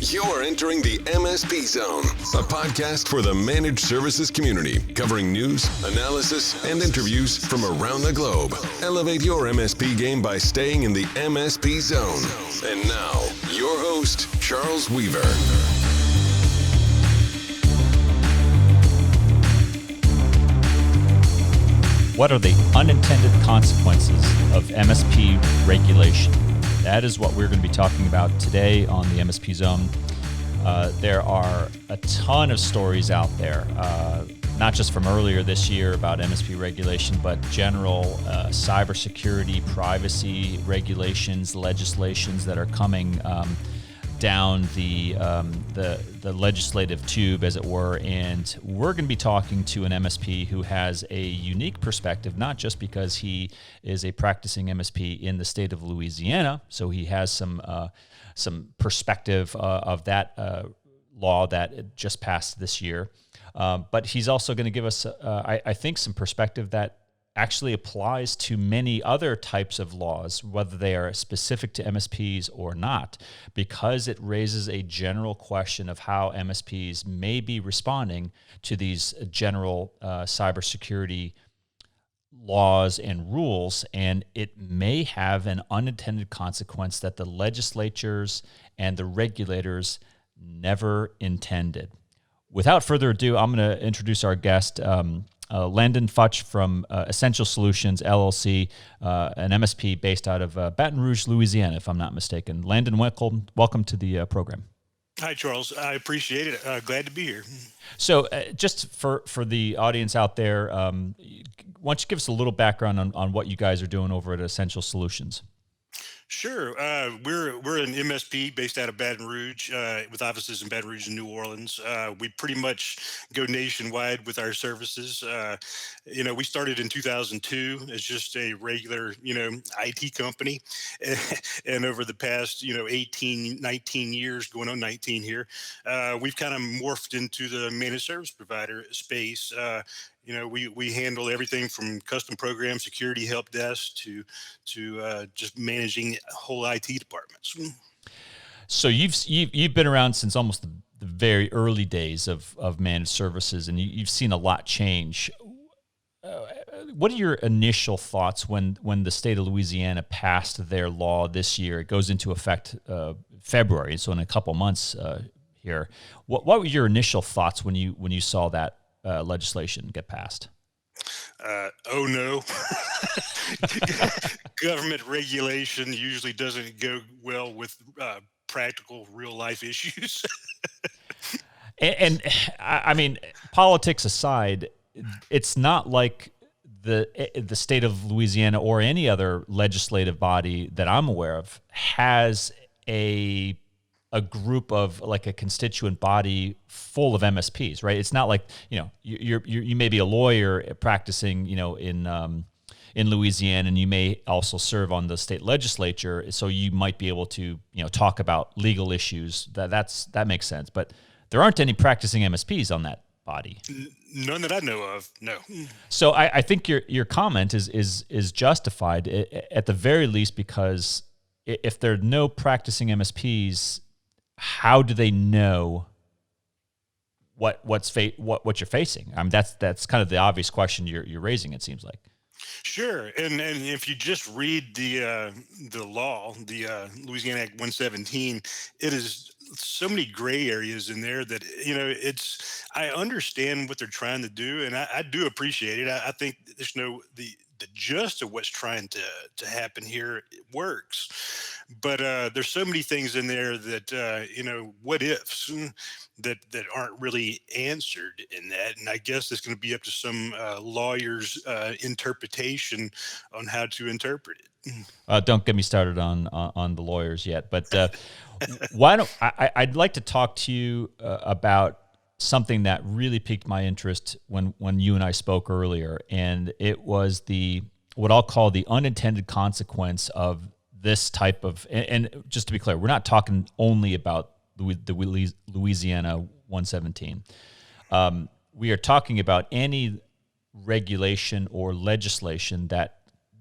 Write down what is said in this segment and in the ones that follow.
You're entering the MSP Zone, a podcast for the managed services community, covering news, analysis, and interviews from around the globe. Elevate your MSP game by staying in the MSP Zone. And now, your host, Charles Weaver. What are the unintended consequences of MSP regulation? That is what we're going to be talking about today on the MSP Zone. There are a ton of stories out there, not just from earlier this year about MSP regulation, but general cybersecurity, privacy regulations, legislations that are coming down the legislative tube, as it were, and we're going to be talking to an MSP who has a unique perspective, not just because he is a practicing MSP in the state of Louisiana, so he has some perspective of that law that just passed this year, but he's also going to give us, I think, some perspective that actually applies to many other types of laws, whether they are specific to MSPs or not, because it raises a general question of how MSPs may be responding to these general cybersecurity laws and rules, and it may have an unintended consequence that the legislatures and the regulators never intended. Without further ado, I'm going to introduce our guest, Landon Futch from Essential Solutions, LLC, an MSP based out of Baton Rouge, Louisiana, if I'm not mistaken. Landon, welcome to the program. Hi, Charles. I appreciate it. Glad to be here. So just for the audience out there, why don't you give us a little background on what you guys are doing over at Essential Solutions? Sure. We're an MSP based out of Baton Rouge, with offices in Baton Rouge and New Orleans. We pretty much go nationwide with our services. We started in 2002 as just a regular, IT company. And over the past, 18, 19 years, going on 19 here, we've kind of morphed into the managed service provider space. We handle everything from custom program security help desk to just managing whole IT departments. So you've been around since almost the very early days of managed services, and you've seen a lot change. What are your initial thoughts when the state of Louisiana passed their law this year? It goes into effect February, so in a couple months here. What were your initial thoughts when you saw that legislation get passed? Oh no. Government regulation usually doesn't go well with practical real life issues. and I mean, politics aside, it's not like the state of Louisiana or any other legislative body that I'm aware of has a group of, like, a constituent body full of MSPs, right? It's not like, you may be a lawyer practicing, in Louisiana, and you may also serve on the state legislature, so you might be able to, talk about legal issues. That makes sense. But there aren't any practicing MSPs on that body. None that I know of. No. So I think your comment is justified at the very least, because if there are no practicing MSPs, how do they know what you're facing? I mean, that's kind of the obvious question you're raising, it seems like. Sure, and if you just read the law, the Louisiana Act 117, it is so many gray areas in there that I understand what they're trying to do, and I do appreciate it. I think there's the gist of what's trying to happen here, it works. But there's so many things in there that, what ifs that aren't really answered in that. And I guess it's going to be up to some lawyer's interpretation on how to interpret it. Don't get me started on the lawyers yet, but I'd like to talk to you about something that really piqued my interest when you and I spoke earlier, and it was what I'll call the unintended consequence of this type of, and just to be clear, we're not talking only about the Louisiana 117. We are talking about any regulation or legislation that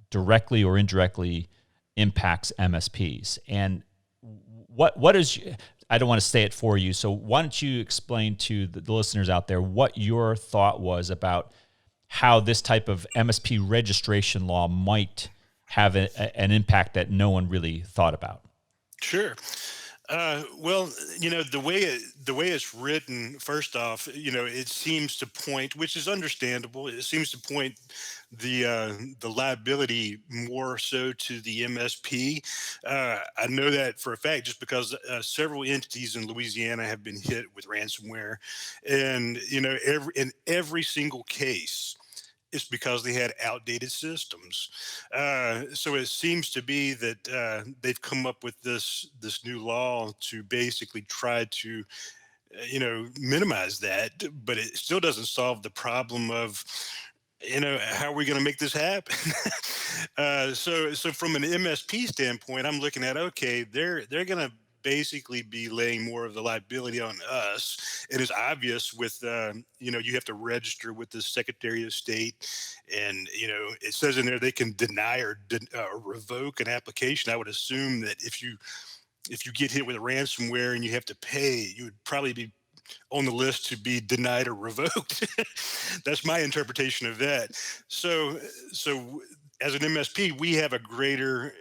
directly or indirectly impacts MSPs. And what is, I don't want to say it for you. So why don't you explain to the listeners out there what your thought was about how this type of MSP registration law might have an impact that no one really thought about? Sure. Well, the way it's written, first off, it seems to point, which is understandable. It seems to point the liability more so to the MSP. I know that for a fact, just because several entities in Louisiana have been hit with ransomware, and in every single case, it's because they had outdated systems. So it seems to be that they've come up with this new law to basically try to minimize that, but it still doesn't solve the problem of how are we going to make this happen. So from an MSP standpoint, I'm looking at, okay, they're going to basically be laying more of the liability on us. It is obvious with you have to register with the Secretary of State, and it says in there they can deny or revoke an application. I would assume that if you get hit with a ransomware and you have to pay, you would probably be on the list to be denied or revoked. That's my interpretation of that. So as an MSP, we have a greater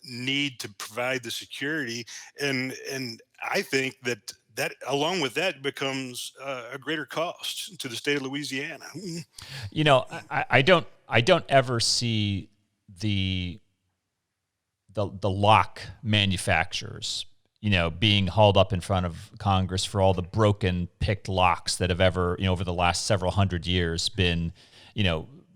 need to provide the security, and I think that along with that becomes a greater cost to the state of Louisiana. I don't ever see the lock manufacturers, being hauled up in front of Congress for all the broken picked locks that have ever, over the last several hundred years been,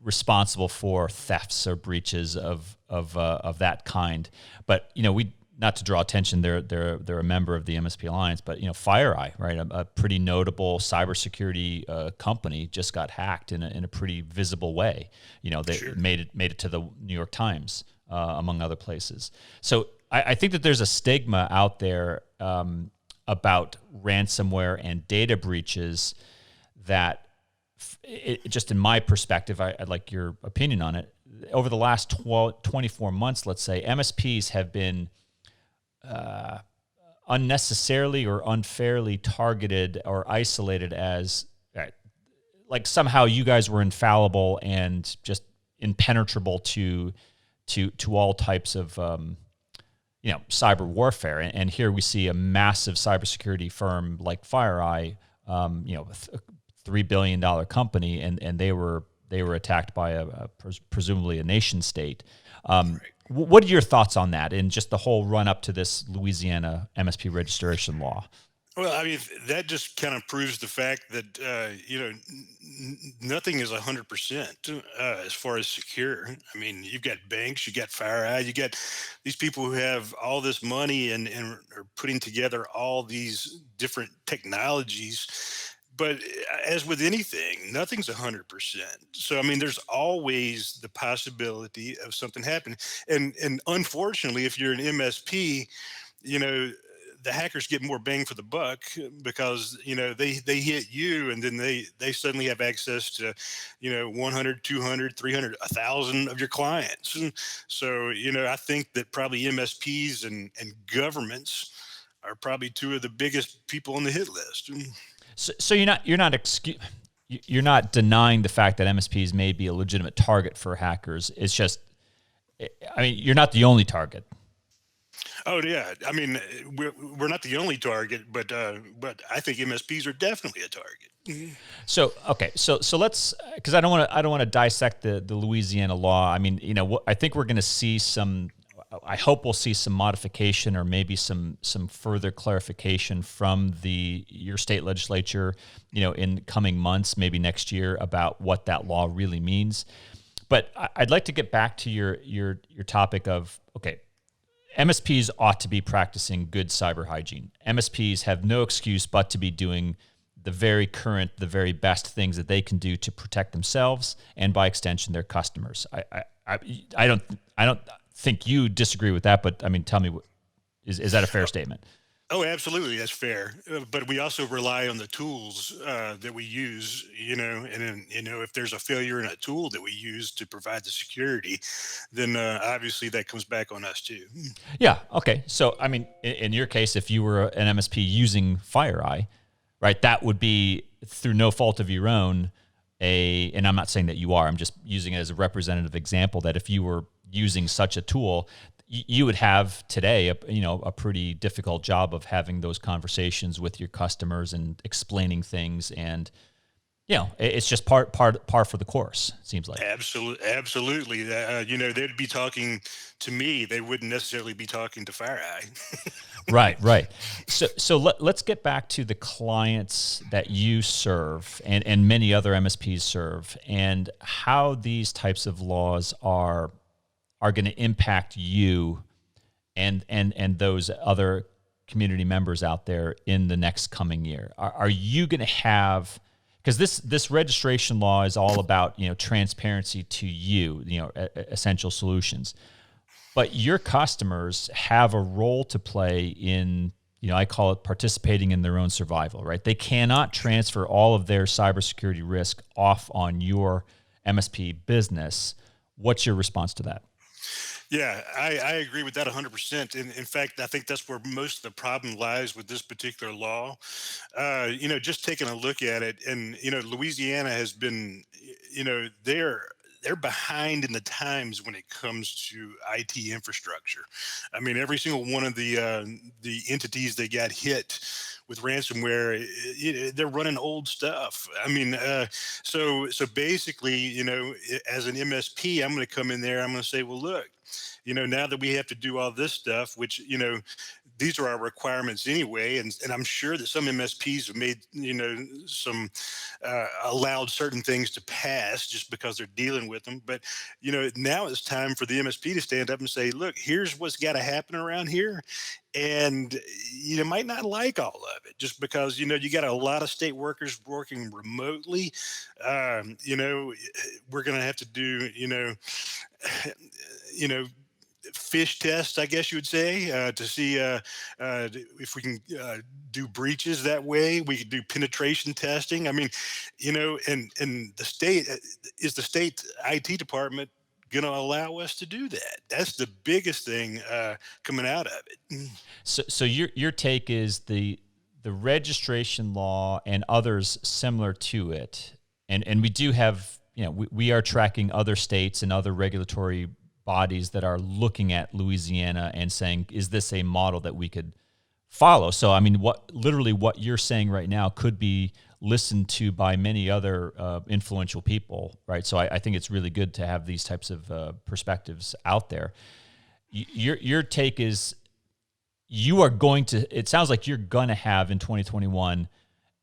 responsible for thefts or breaches of that kind. But, we, not to draw attention, they're a member of the MSP Alliance, but, FireEye, right? A pretty notable cybersecurity company just got hacked in a pretty visible way. They Sure. made it to the New York Times, among other places. So I think that there's a stigma out there about ransomware and data breaches that, just in my perspective, I'd like your opinion on it. Over the last 24 months, let's say, MSPs have been unnecessarily or unfairly targeted or isolated as like somehow you guys were infallible and just impenetrable to all types of cyber warfare. And here we see a massive cybersecurity firm like FireEye, $3 billion company, and they were attacked by presumably a nation state. Right. What are your thoughts on that and just the whole run up to this Louisiana MSP registration law? Well, I mean, that just kind of proves the fact that nothing is 100% as far as secure. I mean, you've got banks, you got FireEye, you got these people who have all this money and are putting together all these different technologies. But as with anything, nothing's 100%. So I mean, there's always the possibility of something happening. And unfortunately, if you're an MSP, the hackers get more bang for the buck because they hit you, and then they suddenly have access to 100, 200, 300, 1,000 of your clients. And so I think that probably MSPs and governments are probably two of the biggest people on the hit list. So you're not denying the fact that MSPs may be a legitimate target for hackers. It's just, I mean, you're not the only target. Oh yeah, I mean, we're not the only target, but I think MSPs are definitely a target. So okay, so let's, because I don't want to dissect the Louisiana law. I mean, I think we're going to see some. I hope we'll see some modification or maybe some further clarification from your state legislature, in coming months, maybe next year, about what that law really means. But I'd like to get back to your topic of, okay, MSPs ought to be practicing good cyber hygiene. MSPs have no excuse but to be doing the very best things that they can do to protect themselves and, by extension, their customers. I don't think you disagree with that, but I mean, tell me, is that a fair statement? Oh, absolutely, that's fair. But we also rely on the tools that we use, and then, if there's a failure in a tool that we use to provide the security, then obviously that comes back on us too. Yeah. Okay. So, I mean, in your case, if you were an MSP using FireEye, right, that would be through no fault of your own. And I'm not saying that you are. I'm just using it as a representative example that if you were using such a tool, you would have today, a pretty difficult job of having those conversations with your customers and explaining things, and it's just par for the course. It seems like. Absolutely. They'd be talking to me. They wouldn't necessarily be talking to FireEye. Right. So let's get back to the clients that you serve and many other MSPs serve, and how these types of laws are going to impact you and those other community members out there in the next coming year. Are you going to have, because this registration law is all about transparency to you, essential solutions. But your customers have a role to play in, I call it participating in their own survival, right? They cannot transfer all of their cybersecurity risk off on your MSP business. What's your response to that? Yeah, I agree with that 100%. In fact, I think that's where most of the problem lies with this particular law. Just taking a look at it, and Louisiana has been, they're behind in the times when it comes to IT infrastructure. I mean, every single one of the entities that got hit with ransomware, they're running old stuff. I mean, so basically, as an MSP, I'm going to come in there. I'm going to say, well, look, now that we have to do all this stuff, which, these are our requirements anyway. And I'm sure that some MSPs have made, some allowed certain things to pass just because they're dealing with them. But, now it's time for the MSP to stand up and say, look, here's what's got to happen around here. And you might not like all of it just because, you got a lot of state workers working remotely. We're going to have to do, you know, fish tests, I guess you would say, to see if we can do breaches that way. We could do penetration testing. I mean, and the state IT department going to allow us to do that? That's the biggest thing coming out of it. So your take is the registration law and others similar to it, and we do have, we are tracking other states and other regulatory bodies that are looking at Louisiana and saying, is this a model that we could follow? So, I mean, what you're saying right now could be listened to by many other influential people, right? So I think it's really good to have these types of perspectives out there. Your take is it sounds like you're going to have in 2021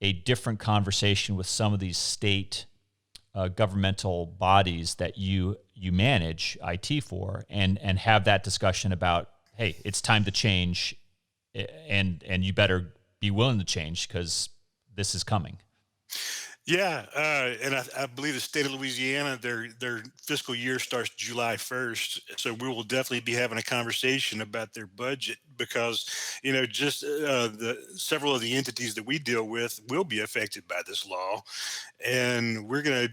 a different conversation with some of these state governmental bodies that you manage IT for, and have that discussion about, hey, it's time to change, and you better be willing to change because this is coming. Yeah, and I believe the state of Louisiana, their fiscal year starts July 1st, so we will definitely be having a conversation about their budget because just the several of the entities that we deal with will be affected by this law, and we're gonna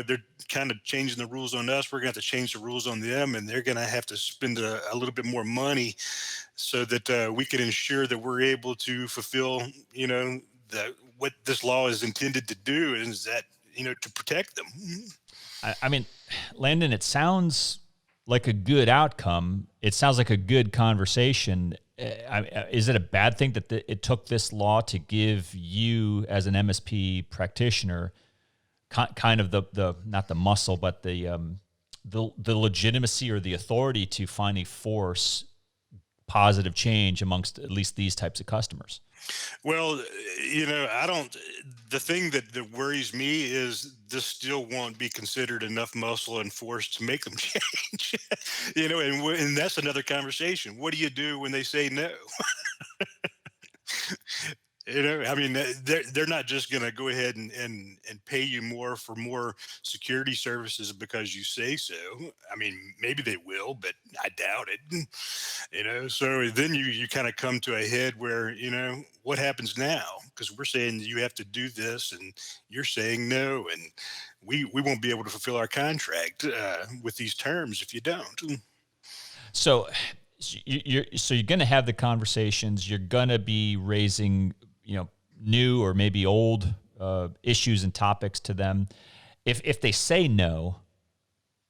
they're kind of changing the rules on us. We're gonna have to change the rules on them, and they're gonna have to spend a little bit more money so that we can ensure that we're able to fulfill what this law is intended to do, is that to protect them. I mean, Landon, it sounds like a good outcome. It sounds like a good conversation. Is it a bad thing that it took this law to give you, as an MSP practitioner, kind of the not the muscle, but the legitimacy or the authority to finally force positive change amongst at least these types of customers? Well, I don't. The thing that worries me is this still won't be considered enough muscle and force to make them change. And that's another conversation. What do you do when they say no? I mean, they're not just going to go ahead and pay you more for more security services because you say so. I mean, maybe they will, but I doubt it. So then you kind of come to a head where what happens now, because we're saying you have to do this, and you're saying no, and we won't be able to fulfill our contract with these terms if you don't. So you're going to have the conversations. You're going to be raising, new or maybe old issues and topics to them. If they say no,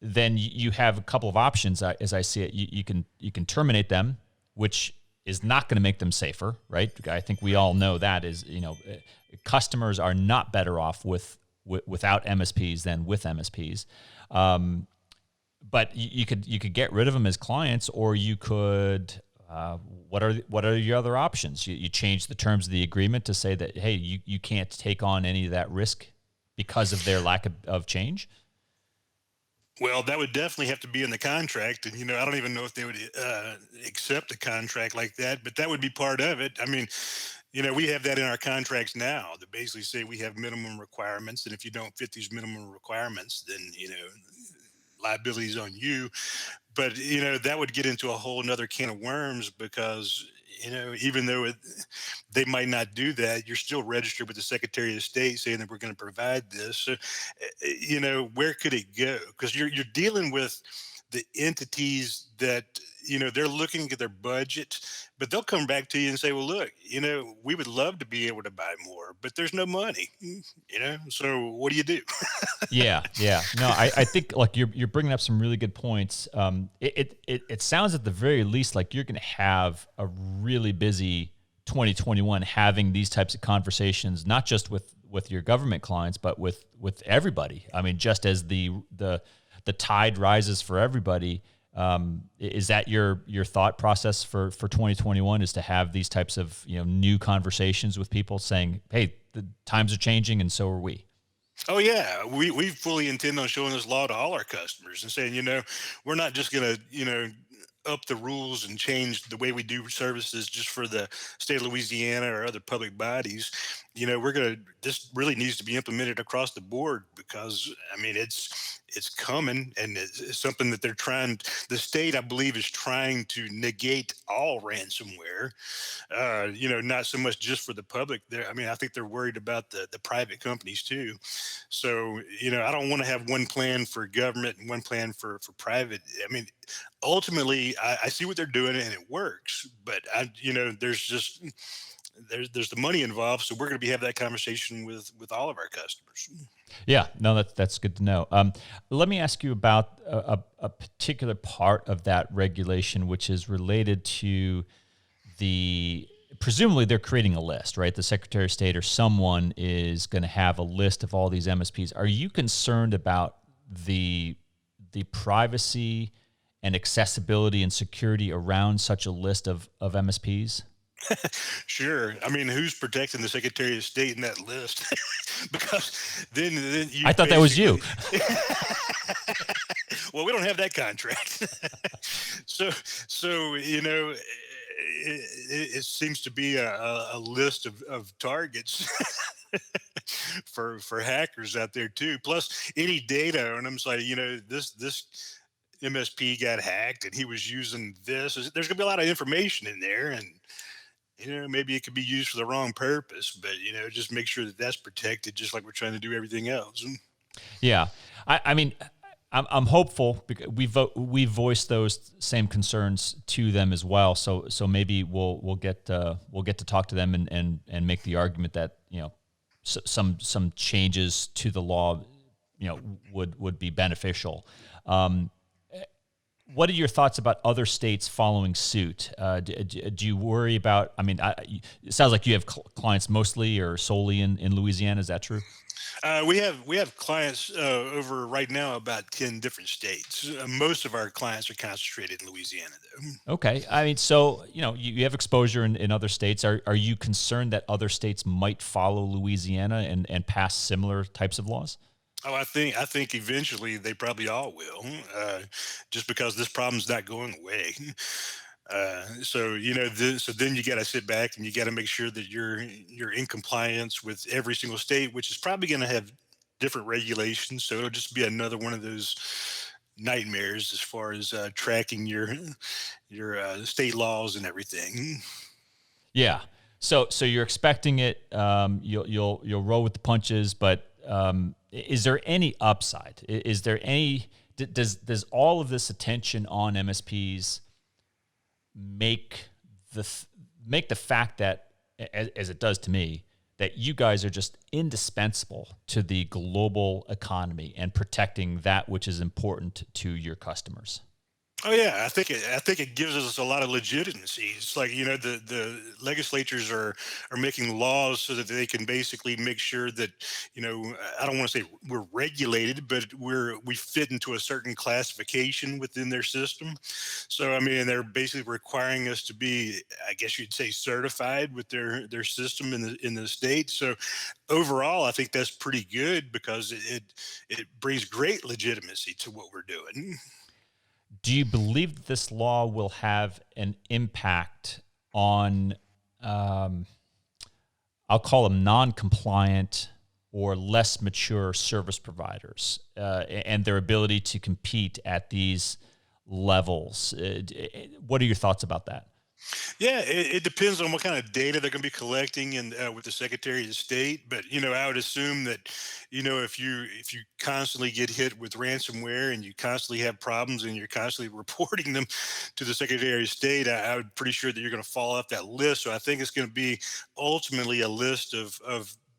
then you have a couple of options. As I see it, you can terminate them, which is not going to make them safer, right? I think we all know that is, customers are not better off without MSPs than with MSPs. But you could get rid of them as clients, or you could. What are your other options? You change the terms of the agreement to say that, hey, you can't take on any of that risk because of their lack of change. Well, that would definitely have to be in the contract, and I don't even know if they would accept a contract like that, but that would be part of it. I mean, we have that in our contracts now that basically say we have minimum requirements, and if you don't fit these minimum requirements, then liability is on you. But that would get into a whole nother can of worms, because even though they might not do that, you're still registered with the Secretary of State saying that we're going to provide this. So, where could it go? Because you're dealing with the entities that they're looking at their budget, but they'll come back to you and say, well, look, we would love to be able to buy more, but there's no money. So what do you do? Yeah. No, I think like you're bringing up some really good points. It sounds at the very least like you're going to have a really busy 2021 having these types of conversations, not just with your government clients, but with everybody. I mean, just as the tide rises for everybody. Is that your thought process for 2021, is to have these types of new conversations with people saying, hey, the times are changing and so are we? Oh yeah, we fully intend on showing this law to all our customers and saying, we're not just going to, up the rules and change the way we do services just for the state of Louisiana or other public bodies. This really needs to be implemented across the board, because I mean, it's coming, and it's something that the state, I believe, is trying to negate all ransomware. Not so much just for the public there. I mean, I think they're worried about the private companies too. So, I don't want to have one plan for government and one plan for private. I mean, ultimately, I see what they're doing and it works, but there's the money involved. So we're going to have that conversation with all of our customers. Yeah, no, that's good to know. Let me ask you about a particular part of that regulation, which is related to presumably they're creating a list, right? The Secretary of State or someone is going to have a list of all these MSPs. Are you concerned about the privacy and accessibility and security around such a list of MSPs? Sure. I mean, who's protecting the Secretary of State in that list? Because then you I thought that was you. Well, we don't have that contract. so it seems to be a list of targets for hackers out there too. Plus any data on them, like this MSP got hacked and he was using this. There's gonna be a lot of information in there, and maybe it could be used for the wrong purpose, but just make sure that that's protected, just like we're trying to do everything else. Yeah, I mean, I'm hopeful, because we voiced those same concerns to them as well. So maybe we'll get to talk to them and make the argument that some changes to the law would be beneficial. What are your thoughts about other states following suit? Do you worry about? I mean, it sounds like you have clients mostly or solely in Louisiana. Is that true? We have clients over right now about 10 different states. Most of our clients are concentrated in Louisiana, though. Okay. I mean, so you have exposure in other states. Are you concerned that other states might follow Louisiana and pass similar types of laws? Oh, I think eventually they probably all will, just because this problem's not going away. So then you got to sit back and you got to make sure that you're in compliance with every single state, which is probably going to have different regulations. So it'll just be another one of those nightmares as far as tracking your state laws and everything. Yeah. So you're expecting it. You'll roll with the punches, but is there any upside? Is there any? Does all of this attention on MSPs make the fact that, as it does to me, that you guys are just indispensable to the global economy and protecting that which is important to your customers? Oh yeah, I think it gives us a lot of legitimacy. It's like, the legislatures are making laws so that they can basically make sure that, I don't want to say we're regulated, but we fit into a certain classification within their system. So I mean, they're basically requiring us to be, I guess you'd say, certified with their system in the state. So overall, I think that's pretty good because it brings great legitimacy to what we're doing. Do you believe that this law will have an impact on, I'll call them non-compliant or less mature service providers and their ability to compete at these levels? What are your thoughts about that? Yeah, it depends on what kind of data they're going to be collecting and with the Secretary of State. But I would assume that if you constantly get hit with ransomware and you constantly have problems and you're constantly reporting them to the Secretary of State, I'm pretty sure that you're going to fall off that list. So I think it's going to be ultimately a list of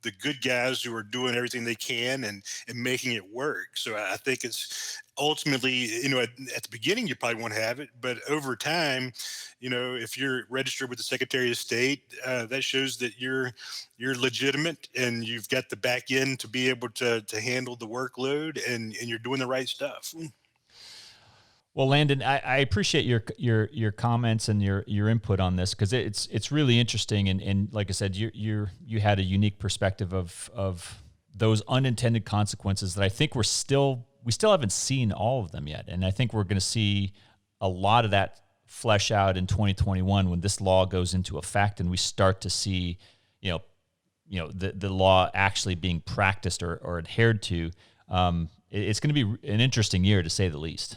the good guys who are doing everything they can and making it work. So I think it's ultimately, at the beginning, you probably won't have it, but over time, if you're registered with the Secretary of State, that shows that you're legitimate and you've got the back end to be able to handle the workload and you're doing the right stuff. Well, Landon, I appreciate your comments and your input on this because it's really interesting and like I said, you had a unique perspective of those unintended consequences that I think we still haven't seen all of them yet, and I think we're going to see a lot of that flesh out in 2021 when this law goes into effect and we start to see the law actually being practiced or adhered to. It's going to be an interesting year to say the least.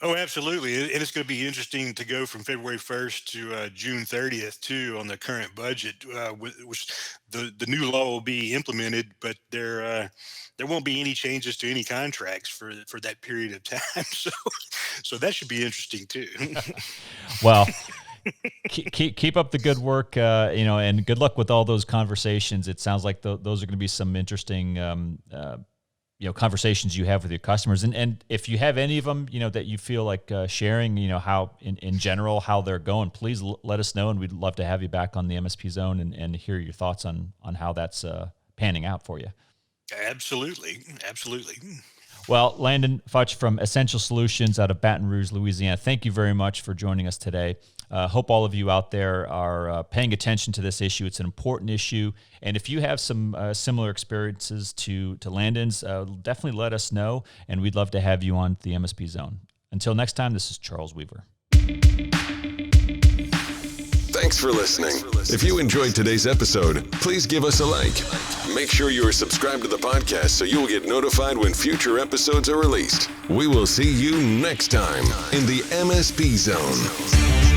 Oh, absolutely. And it's going to be interesting to go from February 1st to June 30th, too, on the current budget, which the new law will be implemented, but there won't be any changes to any contracts for that period of time. So that should be interesting, too. Well, keep up the good work, and good luck with all those conversations. It sounds like those are going to be some interesting conversations you have with your customers. And if you have any of them, that you feel like sharing, how in general, how they're going, please let us know. And we'd love to have you back on the MSP Zone and hear your thoughts on how that's panning out for you. Absolutely. Absolutely. Well, Landon Futch from Essential Solutions out of Baton Rouge, Louisiana, thank you very much for joining us today. Hope all of you out there are paying attention to this issue. It's an important issue. And if you have some similar experiences to Landon's, definitely let us know. And we'd love to have you on the MSP Zone. Until next time, this is Charles Weaver. Thanks for listening. If you enjoyed today's episode, please give us a like. Make sure you are subscribed to the podcast so you will get notified when future episodes are released. We will see you next time in the MSP Zone.